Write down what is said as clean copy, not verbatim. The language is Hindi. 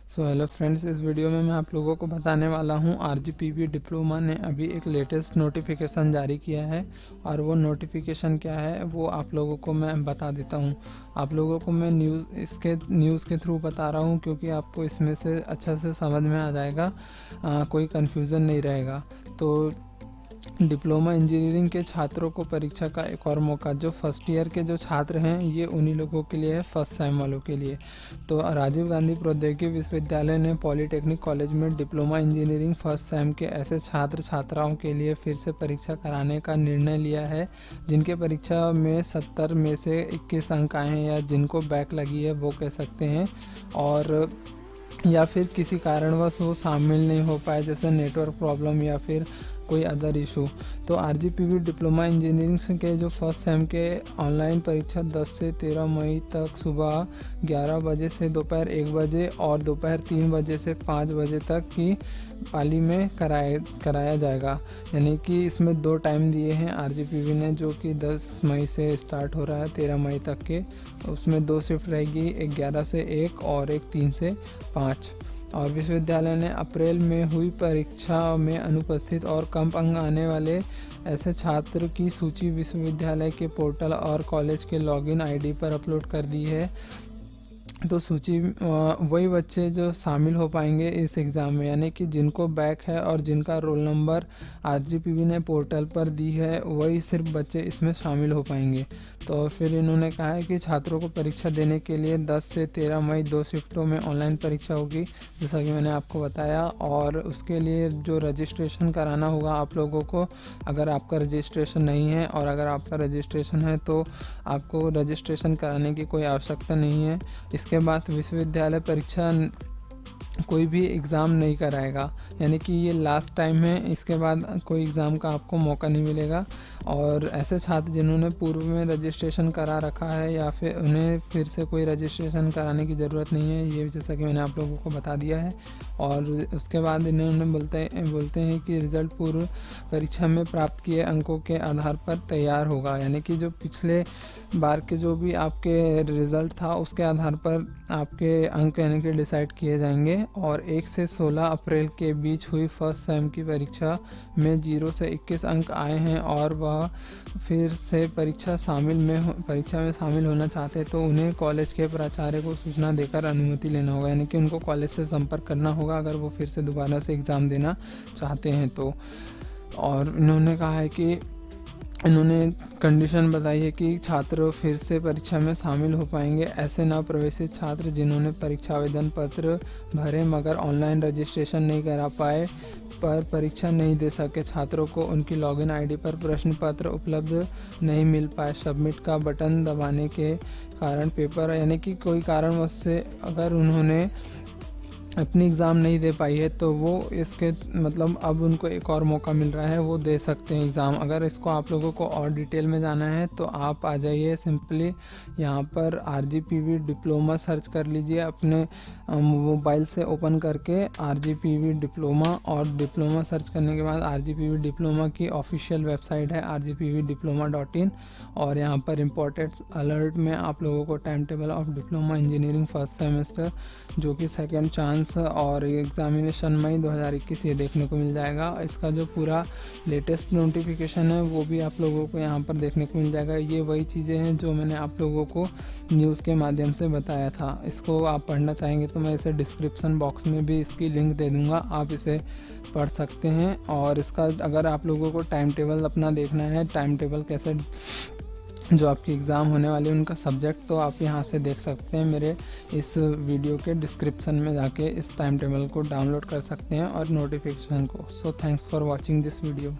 सो हेलो फ्रेंड्स, इस वीडियो में मैं आप लोगों को बताने वाला हूं आरजीपीवी डिप्लोमा ने अभी एक लेटेस्ट नोटिफिकेशन जारी किया है। और वो नोटिफिकेशन क्या है वो आप लोगों को मैं बता देता हूं। आप लोगों को मैं न्यूज़ के थ्रू बता रहा हूं क्योंकि आपको इसमें से अच्छा से समझ में आ जाएगा, कोई कन्फ्यूज़न नहीं रहेगा। तो डिप्लोमा इंजीनियरिंग के छात्रों को परीक्षा का एक और मौका। जो फर्स्ट ईयर के जो छात्र हैं ये उन्हीं लोगों के लिए है, फर्स्ट सेम वालों के लिए। तो राजीव गांधी प्रौद्योगिकी विश्वविद्यालय ने पॉलिटेक्निक कॉलेज में डिप्लोमा इंजीनियरिंग फर्स्ट सेम के ऐसे छात्र छात्राओं के लिए फिर से परीक्षा कराने का निर्णय लिया है जिनके परीक्षा में 70 में से 21 अंक आए हैं, या जिनको बैक लगी है वो कह सकते हैं, और या फिर किसी कारणवश वो शामिल नहीं हो पाए, जैसे नेटवर्क प्रॉब्लम या फिर कोई अदर इशू। तो आरजीपीवी डिप्लोमा इंजीनियरिंग के जो फर्स्ट सेम के ऑनलाइन परीक्षा 10 से 13 मई तक सुबह 11 बजे से दोपहर 1 बजे और दोपहर 3 बजे से 5 बजे तक की पाली में कराया जाएगा। यानी कि इसमें 2 टाइम दिए हैं आरजीपीवी ने, जो कि 10 मई से स्टार्ट हो रहा है 13 मई तक के। उसमें 2 शिफ्ट रहेगी, एक 11 से 1 और एक 3 से 5। और विश्वविद्यालय ने अप्रैल में हुई परीक्षा में अनुपस्थित और कम अंक आने वाले ऐसे छात्र की सूची विश्वविद्यालय के पोर्टल और कॉलेज के लॉगिन आईडी पर अपलोड कर दी है। तो सूची वही बच्चे जो शामिल हो पाएंगे इस एग्ज़ाम में, यानी कि जिनको बैक है और जिनका रोल नंबर आरजीपीवी ने पोर्टल पर दी है वही सिर्फ बच्चे इसमें शामिल हो पाएंगे। तो फिर इन्होंने कहा है कि छात्रों को परीक्षा देने के लिए 10 से 13 मई 2 शिफ्टों में ऑनलाइन परीक्षा होगी, जैसा कि मैंने आपको बताया। और उसके लिए जो रजिस्ट्रेशन कराना होगा आप लोगों को, अगर आपका रजिस्ट्रेशन नहीं है और अगर आपका रजिस्ट्रेशन है तो आपको रजिस्ट्रेशन कराने की कोई आवश्यकता नहीं है। इसके बाद विश्वविद्यालय परीक्षा कोई भी एग्ज़ाम नहीं कराएगा, यानी कि ये लास्ट टाइम है। इसके बाद कोई एग्ज़ाम का आपको मौका नहीं मिलेगा। और ऐसे छात्र जिन्होंने पूर्व में रजिस्ट्रेशन करा रखा है या फिर उन्हें फिर से कोई रजिस्ट्रेशन कराने की ज़रूरत नहीं है, ये जैसा कि मैंने आप लोगों को बता दिया है। और उसके बाद इन्होंने बोलते हैं कि रिज़ल्ट पूर्व परीक्षा में प्राप्त किए अंकों के आधार पर तैयार होगा, यानी कि जो पिछले बार के जो भी आपके रिज़ल्ट था उसके आधार पर आपके अंक यानी कि डिसाइड किए जाएंगे। और 1 से 16 अप्रैल के बीच हुई फर्स्ट सेम की परीक्षा में 0 से 21 अंक आए हैं और वह फिर से परीक्षा में शामिल होना चाहते हैं तो उन्हें कॉलेज के प्राचार्य को सूचना देकर अनुमति लेना होगा, यानी कि उनको कॉलेज से संपर्क करना होगा अगर वो फिर से दोबारा से एग्ज़ाम देना चाहते हैं तो। और इन्होंने कहा है कि इन्होंने कंडीशन बताई है कि छात्र फिर से परीक्षा में शामिल हो पाएंगे ऐसे नवप्रवेशित छात्र जिन्होंने परीक्षा आवेदन पत्र भरे मगर ऑनलाइन रजिस्ट्रेशन नहीं करा पाए पर परीक्षा नहीं दे सके छात्रों को उनकी लॉगिन आईडी पर प्रश्न पत्र उपलब्ध नहीं मिल पाए। सबमिट का बटन दबाने के कारण पेपर, यानी कि कोई कारणवश से अगर उन्होंने अपनी एग्ज़ाम नहीं दे पाई है तो वो इसके मतलब अब उनको एक और मौका मिल रहा है, वो दे सकते हैं एग्ज़ाम। अगर इसको आप लोगों को और डिटेल में जाना है तो आप आ जाइए, सिंपली यहाँ पर आरजीपीवी डिप्लोमा सर्च कर लीजिए अपने मोबाइल से ओपन करके आरजीपीवी डिप्लोमा, और डिप्लोमा सर्च करने के बाद आरजीपीवी डिप्लोमा की ऑफिशियल वेबसाइट है rgpvdiploma.in। और यहाँ पर इम्पोर्टेंट अलर्ट में आप लोगों को time table of diploma engineering first semester जो कि सेकेंड चांस और एग्ज़ामिनेशन मई 2021 ये देखने को मिल जाएगा। इसका जो पूरा लेटेस्ट नोटिफिकेशन है वो भी आप लोगों को यहाँ पर देखने को मिल जाएगा। ये वही चीज़ें हैं जो मैंने आप लोगों को न्यूज़ के माध्यम से बताया था। इसको आप पढ़ना चाहेंगे तो मैं इसे डिस्क्रिप्शन बॉक्स में भी इसकी लिंक दे दूँगा, आप इसे पढ़ सकते हैं। और इसका अगर आप लोगों को टाइम टेबल अपना देखना है, टाइम टेबल कैसे जो आपकी एग्ज़ाम होने वाली है उनका सब्जेक्ट, तो आप यहाँ से देख सकते हैं। मेरे इस वीडियो के डिस्क्रिप्शन में जाके इस टाइम टेबल को डाउनलोड कर सकते हैं और नोटिफिकेशन को। So thanks for watching this video.